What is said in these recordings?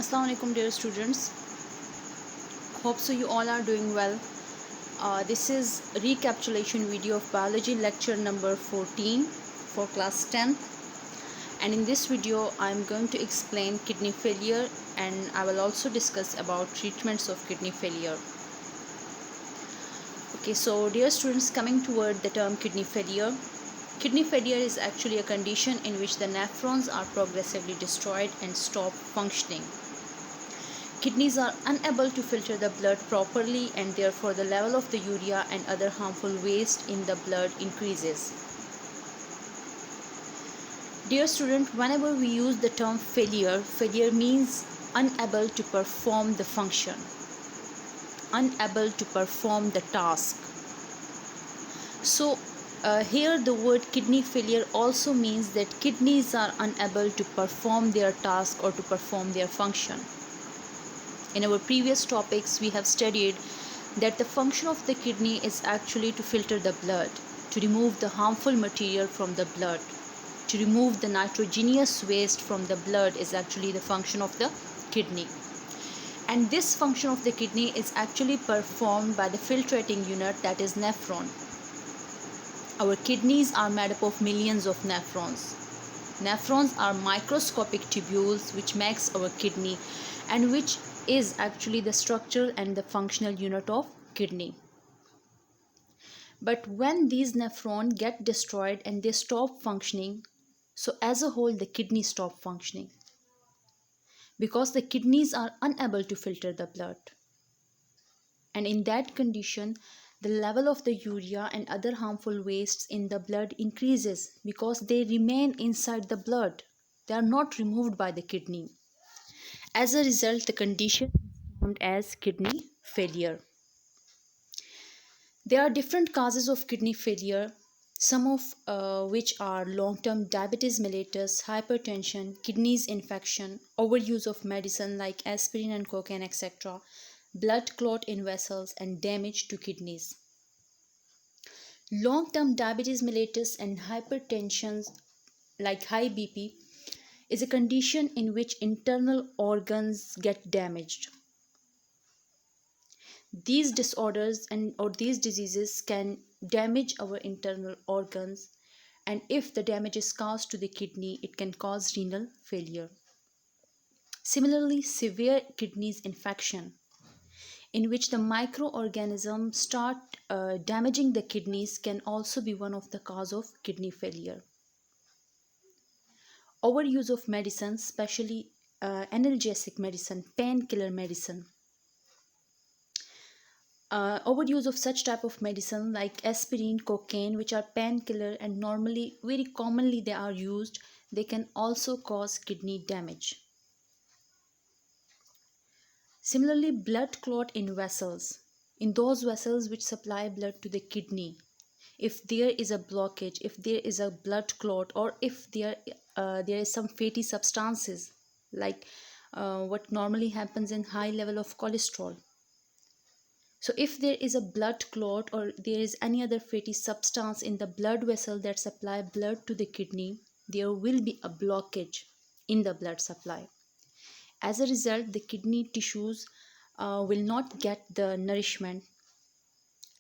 Assalamu alaikum dear students. Hope so you all are doing well. This is a recapitulation video of biology lecture number 14 for class 10th, and in this video I am going to explain kidney failure, and I will also discuss about treatments of kidney failure. Okay, so dear students, coming toward the term kidney failure. Kidney failure is actually a condition in which the nephrons are progressively destroyed and stop functioning. Kidneys are unable to filter the blood properly, and therefore the level of the urea and other harmful waste in the blood increases. Dear student, whenever we use the term failure, failure means unable to perform the function, unable to perform the task. So here the word kidney failure also means that kidneys are unable to perform their task or to perform their function. In our previous topics, we have studied that the function of the kidney is actually to filter the blood, to remove the harmful material from the blood, to remove the nitrogenous waste from the blood is actually the function of the kidney. And this function of the kidney is actually performed by the filtrating unit, that is nephron. Our kidneys are made up of millions of nephrons. Nephrons are microscopic tubules which makes our kidney, and which is actually the structural and the functional unit of kidney. But when these nephrons get destroyed and they stop functioning, so as a whole the kidney stop functioning, because the kidneys are unable to filter the blood. And in that condition, the level of the urea and other harmful wastes in the blood increases, because they remain inside the blood. They are not removed by the kidney. As a result, the condition is termed as kidney failure. There are different causes of kidney failure, some of which are long-term diabetes mellitus, hypertension, kidneys infection, overuse of medicine like aspirin and cocaine, etc., blood clot in vessels, and damage to kidneys. Long-term diabetes mellitus and hypertension like high BP is a condition in which internal organs get damaged. These disorders or these diseases can damage our internal organs, and if the damage is caused to the kidney, it can cause renal failure. Similarly, severe kidneys infection, in which the microorganisms start damaging the kidneys, can also be one of the cause of kidney failure. Overuse of medicine, especially analgesic medicine, painkiller medicine. Overuse of such type of medicine like aspirin, cocaine, which are painkiller and normally, very commonly they are used, they can also cause kidney damage. Similarly, blood clot in vessels, in those vessels which supply blood to the kidney. If there is a blockage, if there is a blood clot, or if there is some fatty substances like what normally happens in high level of cholesterol. So if there is a blood clot or there is any other fatty substance in the blood vessel that supply blood to the kidney, there will be a blockage in the blood supply. As a result, the kidney tissues will not get the nourishment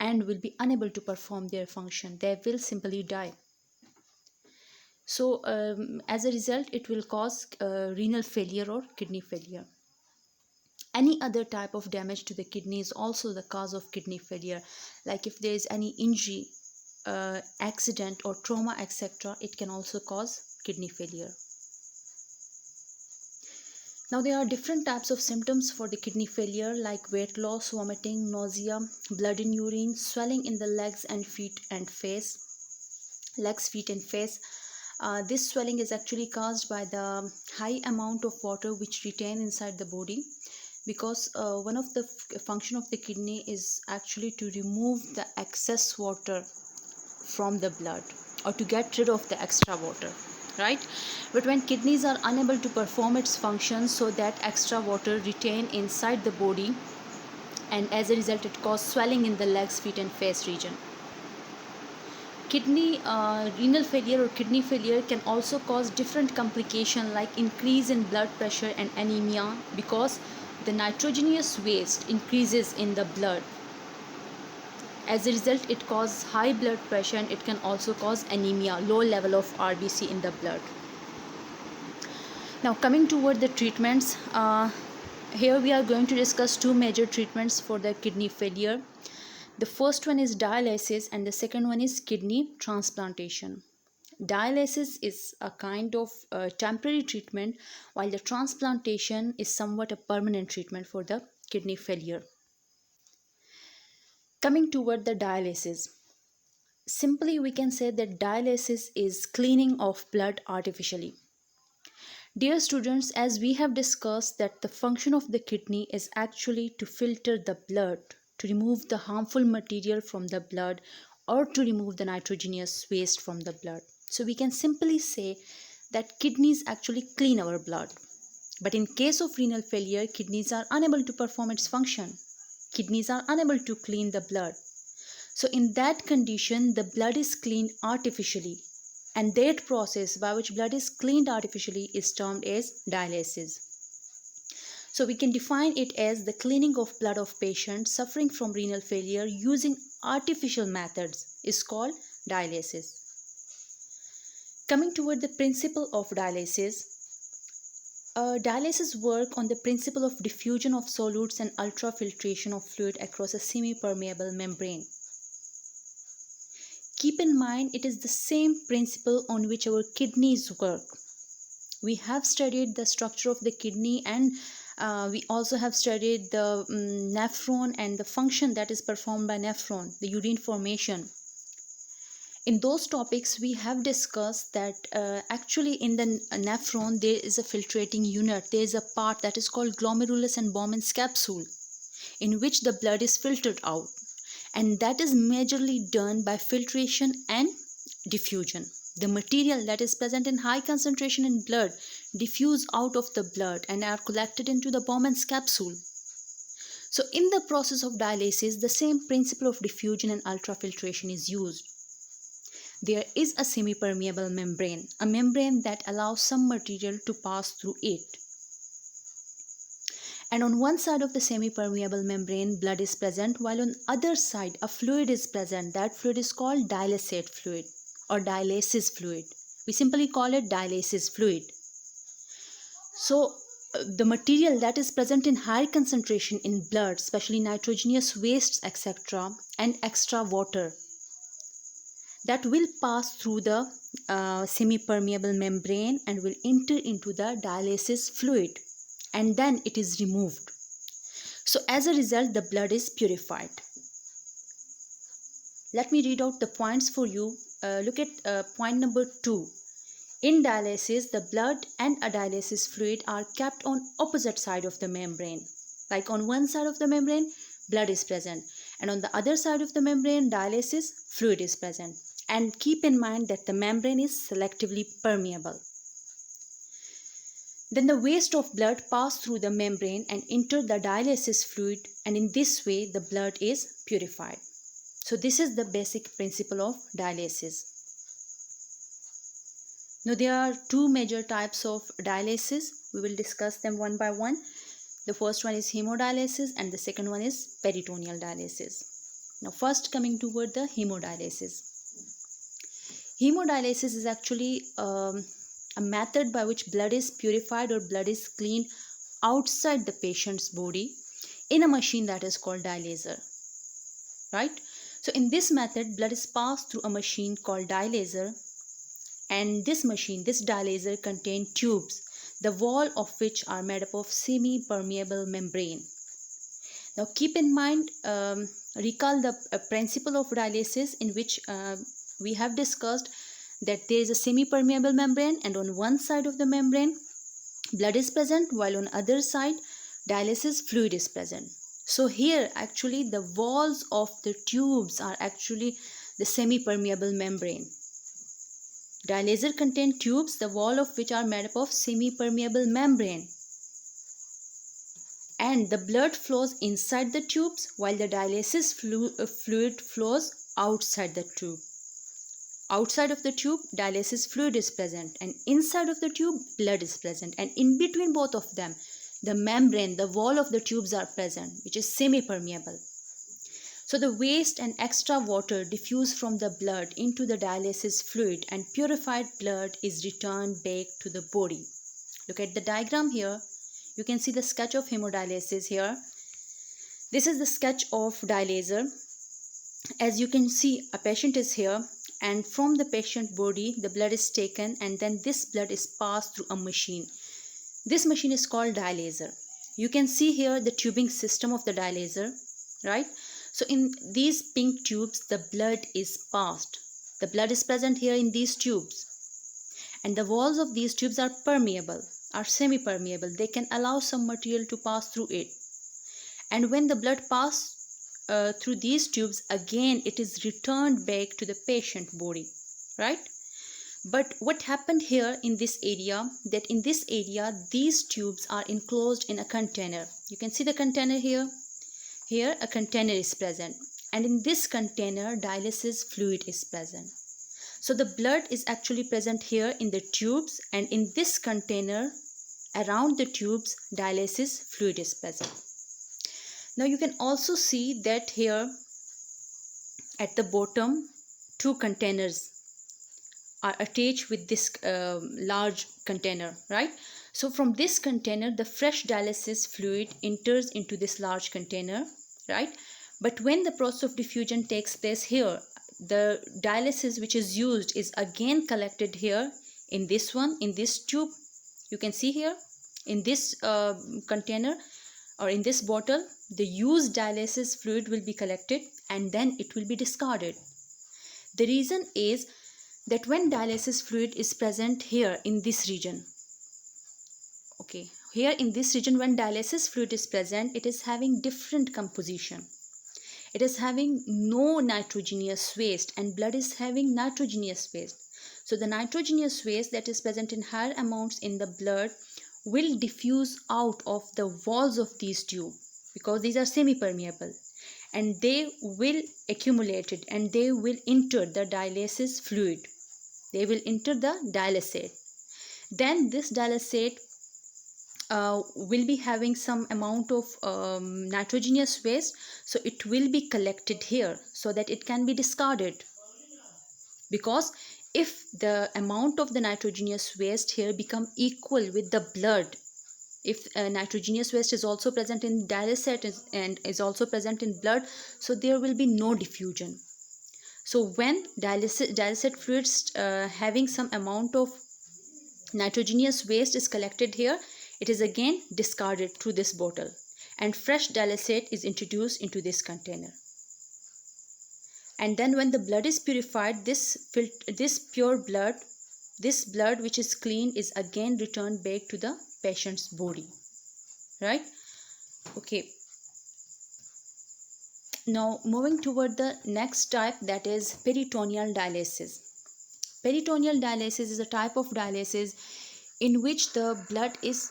and will be unable to perform their function. They will simply die. So as a result, it will cause renal failure or kidney failure. Any other type of damage to the kidney is also the cause of kidney failure, like if there is any injury, accident or trauma, etc., it can also cause kidney failure. Now there are different types of symptoms for the kidney failure, like weight loss, vomiting, nausea, blood in urine, swelling in the legs and feet and face. Legs, feet and face. This swelling is actually caused by the high amount of water which retain inside the body, because one of the function of the kidney is actually to remove the excess water from the blood, or to get rid of the extra water, right? But when kidneys are unable to perform its function, so that extra water retain inside the body, and as a result it causes swelling in the legs, feet and face region. renal failure or kidney failure can also cause different complications like increase in blood pressure and anemia, because the nitrogenous waste increases in the blood. As a result, it causes high blood pressure and it can also cause anemia, low level of RBC in the blood. Now coming toward the treatments, here we are going to discuss two major treatments for the kidney failure. The first one is dialysis and the second one is kidney transplantation. Dialysis is a kind of temporary treatment, while the transplantation is somewhat a permanent treatment for the kidney failure. Coming toward the dialysis, simply we can say that dialysis is cleaning of blood artificially. Dear students, as we have discussed that the function of the kidney is actually to filter the blood, to remove the harmful material from the blood, or to remove the nitrogenous waste from the blood. So we can simply say that kidneys actually clean our blood. But in case of renal failure, kidneys are unable to perform its function. Kidneys are unable to clean the blood. So in that condition, the blood is cleaned artificially. And that process by which blood is cleaned artificially is termed as dialysis. So we can define it as the cleaning of blood of patients suffering from renal failure using artificial methods is called dialysis. Coming toward the principle of dialysis, dialysis work on the principle of diffusion of solutes and ultrafiltration of fluid across a semi-permeable membrane. Keep in mind, it is the same principle on which our kidneys work. We have studied the structure of the kidney, and we also have studied the nephron and the function that is performed by nephron, the urine formation. In those topics, we have discussed that actually in the nephron, there is a filtrating unit. There is a part that is called glomerulus and Bowman's capsule, in which the blood is filtered out. And that is majorly done by filtration and diffusion. The material that is present in high concentration in blood diffuse out of the blood and are collected into the Bowman's capsule. So in the process of dialysis, the same principle of diffusion and ultrafiltration is used. There is a semi-permeable membrane, a membrane that allows some material to pass through it. And on one side of the semi-permeable membrane, blood is present, while on other side, a fluid is present. That fluid is called dialysate fluid or dialysis fluid. We simply call it dialysis fluid. So, the material that is present in high concentration in blood, especially nitrogenous wastes, etc., and extra water, that will pass through the semi-permeable membrane and will enter into the dialysis fluid. And then it is removed. So as a result, the blood is purified. Let me read out the points for you. Look at point number 2. In dialysis, the blood and a dialysis fluid are kept on opposite side of the membrane. Like on one side of the membrane, blood is present, and on the other side of the membrane, dialysis fluid is present. And keep in mind that the membrane is selectively permeable. Then the waste of blood pass through the membrane and enter the dialysis fluid, and in this way the blood is purified. So this is the basic principle of dialysis. Now there are two major types of dialysis. We will discuss them one by one. The first one is hemodialysis and the second one is peritoneal dialysis. Now first, coming toward the hemodialysis. Hemodialysis is actually a method by which blood is purified or blood is cleaned outside the patient's body in a machine that is called dialyzer, right? So in this method, blood is passed through a machine called dialyzer, and this machine, this dialyzer, contains tubes, the wall of which are made up of semi-permeable membrane. Now keep in mind, recall the principle of dialysis in which we have discussed that there is a semi-permeable membrane, and on one side of the membrane blood is present, while on other side dialysis fluid is present. So here actually the walls of the tubes are actually the semi-permeable membrane. Dialyzer contains tubes, the wall of which are made up of semi-permeable membrane, and the blood flows inside the tubes while the dialysis fluid flows outside the tube. Outside of the tube, dialysis fluid is present, and inside of the tube, blood is present, and in between both of them, the membrane, the wall of the tubes are present, which is semi-permeable. So the waste and extra water diffuse from the blood into the dialysis fluid, and purified blood is returned back to the body. Look at the diagram here. You can see the sketch of hemodialysis here. This is the sketch of dialyzer. As you can see, a patient is here, and from the patient body the blood is taken, and then this blood is passed through a machine. This machine is called dialyzer. You can see here the tubing system of the dialyzer, right? So in these pink tubes, the blood is passed. The blood is present here in these tubes, and the walls of these tubes are permeable, are semi-permeable. They can allow some material to pass through it. And when the blood passes through these tubes, again it is returned back to the patient body, right? But what happened here in this area, that in this area these tubes are enclosed in a container. You can see the container here. Here a container is present, and in this container dialysis fluid is present. So the blood is actually present here in the tubes, and in this container around the tubes dialysis fluid is present. Now you can also see that here at the bottom, two containers are attached with this large container, right? So from this container, the fresh dialysis fluid enters into this large container, right? But when the process of diffusion takes place here, the dialysis which is used is again collected here in this one, in this tube. You can see here in this container or in this bottle, the used dialysis fluid will be collected and then it will be discarded. The reason is that when dialysis fluid is present here in this region, okay, here in this region, when dialysis fluid is present, it is having different composition. It is having no nitrogenous waste, and blood is having nitrogenous waste. So the nitrogenous waste that is present in higher amounts in the blood will diffuse out of the walls of these tubes, because these are semi-permeable, and they will accumulate it and they will enter the dialysis fluid. They will enter the dialysate. Then this dialysate will be having some amount of nitrogenous waste, so it will be collected here so that it can be discarded. Because if the amount of the nitrogenous waste here become equal with the blood, if nitrogenous waste is also present in dialysate and is also present in blood, so there will be no diffusion. So when dialysate fluids having some amount of nitrogenous waste is collected here, it is again discarded through this bottle, and fresh dialysate is introduced into this container. And then when the blood is purified, this pure blood, this blood which is clean, is again returned back to the patient's body, right? Okay. Now moving toward the next type, that is peritoneal dialysis. Peritoneal dialysis is a type of dialysis in which the blood is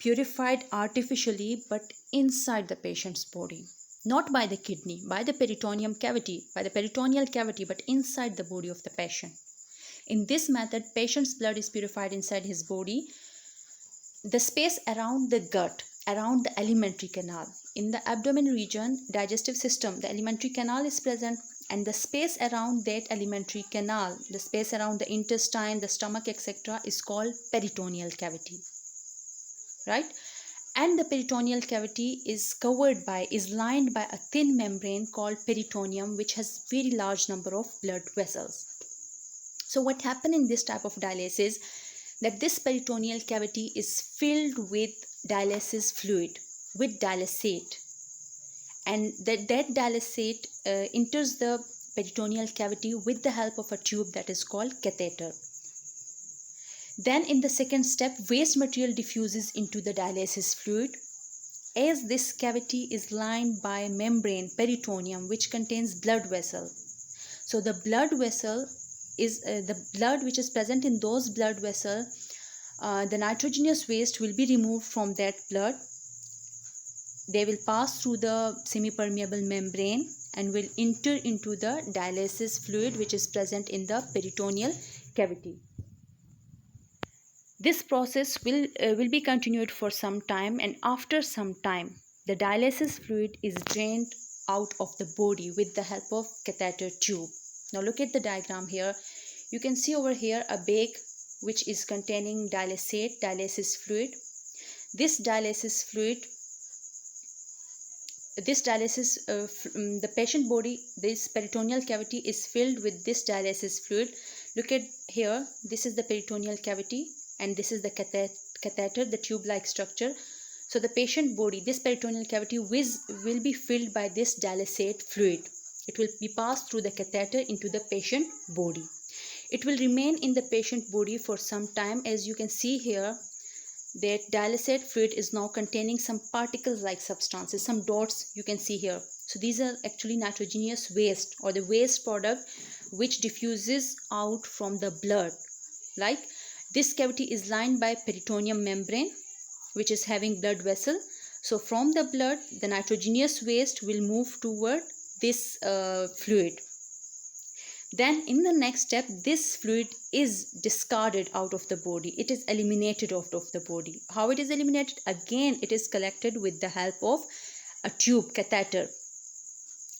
purified artificially but inside the patient's body, not by the kidney, by the peritoneal cavity, but inside the body of the patient. In this method, patient's blood is purified inside his body. The space around the gut, around the alimentary canal, in the abdomen region, digestive system, the alimentary canal is present, and the space around that alimentary canal, the space around the intestine, the stomach, etc., is called peritoneal cavity, right? And the peritoneal cavity is lined by a thin membrane called peritoneum, which has very large number of blood vessels. So what happens in this type of dialysis, that this peritoneal cavity is filled with dialysis fluid, with dialysate, and that dialysate enters the peritoneal cavity with the help of a tube that is called catheter. Then in the second step, waste material diffuses into the dialysis fluid. As this cavity is lined by membrane peritoneum which contains blood vessel, so the blood vessel is the blood which is present in those blood vessel, the nitrogenous waste will be removed from that blood. They will pass through the semi-permeable membrane, and will enter into the dialysis fluid which is present in the peritoneal cavity. This process will be continued for some time, and after some time the dialysis fluid is drained out of the body with the help of catheter tube. Now look at the diagram here. You can see over here a bag which is containing dialysis fluid. This dialysis fluid, the patient body, this peritoneal cavity is filled with this dialysis fluid. Look at here, this is the peritoneal cavity and this is the catheter, the tube-like structure. So the patient body, this peritoneal cavity will be filled by this dialysate fluid. It will be passed through the catheter into the patient body. It will remain in the patient body for some time. As you can see here, that dialysate fluid is now containing some particles like substances, some dots you can see here. So these are actually nitrogenous waste, or the waste product which diffuses out from the blood. Like this cavity is lined by peritoneum membrane which is having blood vessel. So from the blood the nitrogenous waste will move toward this fluid. Then in the next step, this fluid is discarded out of the body. It is eliminated out of the body. How it is eliminated? Again, it is collected with the help of a tube, catheter.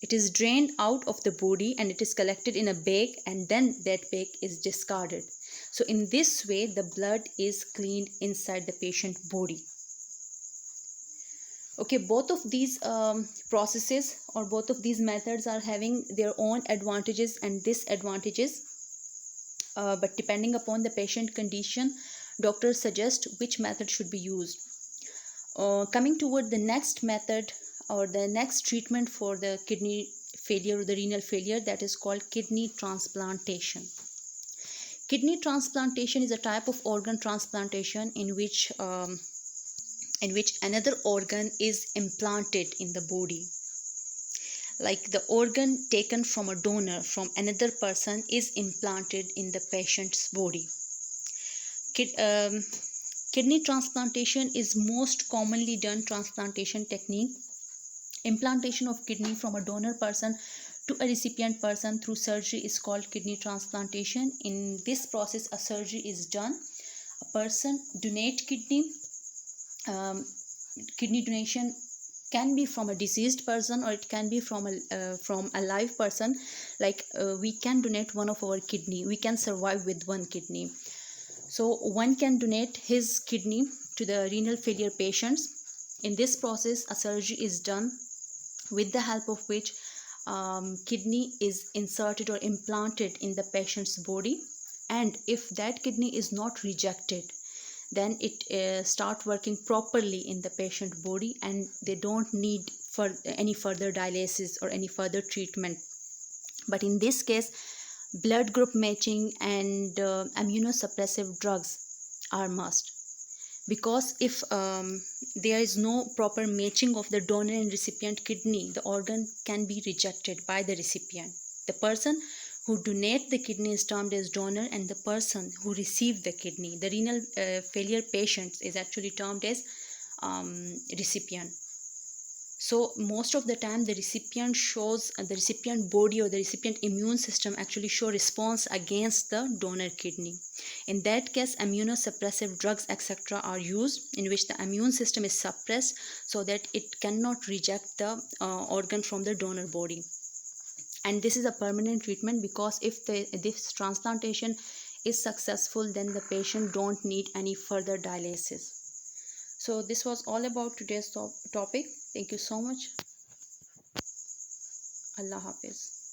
It is drained out of the body and it is collected in a bag, and then that bag is discarded. So in this way, the blood is cleaned inside the patient body. Okay, both of these processes or both of these methods are having their own advantages and disadvantages, but depending upon the patient condition, doctors suggest which method should be used. Coming toward the next method or the next treatment for the kidney failure or the renal failure, that is called kidney transplantation. Kidney transplantation is a type of organ transplantation in which another organ is implanted in the body. Like the organ taken from a donor, from another person, is implanted in the patient's body. Kidney transplantation is most commonly done transplantation technique. Implantation of kidney from a donor person to a recipient person through surgery is called kidney transplantation. In this process, a surgery is done. A person donate kidney. Kidney donation can be from a deceased person or it can be from a live person. Like we can donate one of our kidney. We can survive with one kidney. So one can donate his kidney to the renal failure patients. In this process, a surgery is done with the help of which kidney is inserted or implanted in the patient's body. And if that kidney is not rejected, then it start working properly in the patient body and they don't need for any further dialysis or any further treatment. But in this case, blood group matching and immunosuppressive drugs are must, because if there is no proper matching of the donor and recipient kidney, the organ can be rejected by the recipient. The person who donate the kidney is termed as donor, and the person who received the kidney, the renal failure patient, is actually termed as recipient. So most of the time the recipient shows, the recipient body or the recipient immune system actually show response against the donor kidney. In that case, immunosuppressive drugs etc. are used, in which the immune system is suppressed so that it cannot reject the organ from the donor body. And this is a permanent treatment, because if this transplantation is successful, then the patient don't need any further dialysis. So this was all about today's topic. Thank you so much. Allah Hafiz.